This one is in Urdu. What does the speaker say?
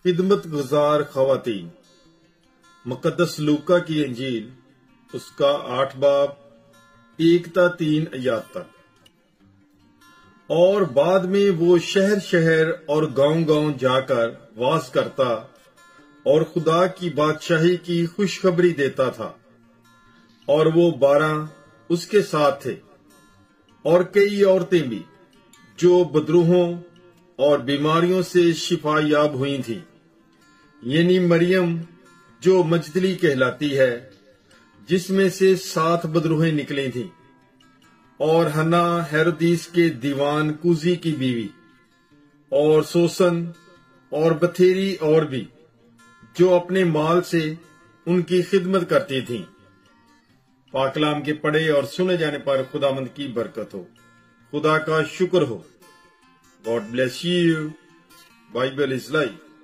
خدمت گزار خواتین۔ مقدس لوکا کی انجیل اس کا 8 باب 1 تا 3 آیات تک۔ اور بعد میں وہ شہر شہر اور گاؤں گاؤں جا کر واز کرتا اور خدا کی بادشاہی کی خوشخبری دیتا تھا، اور وہ 12 اس کے ساتھ تھے، اور کئی عورتیں بھی جو بدروہوں اور بیماریوں سے شفا یاب ہوئی تھیں، یعنی مریم جو مجدلی کہلاتی ہے، جس میں سے 7 بدروہیں نکلی تھیں، اور ہنا ہیرودیس کے دیوان کوزی کی بیوی، اور سوسن اور بتھیری اور بھی جو اپنے مال سے ان کی خدمت کرتی تھیں۔ پاک کلام کے پڑھے اور سنے جانے پر خداوند کی برکت ہو، خدا کا شکر ہو۔ God bless you. Bible is life.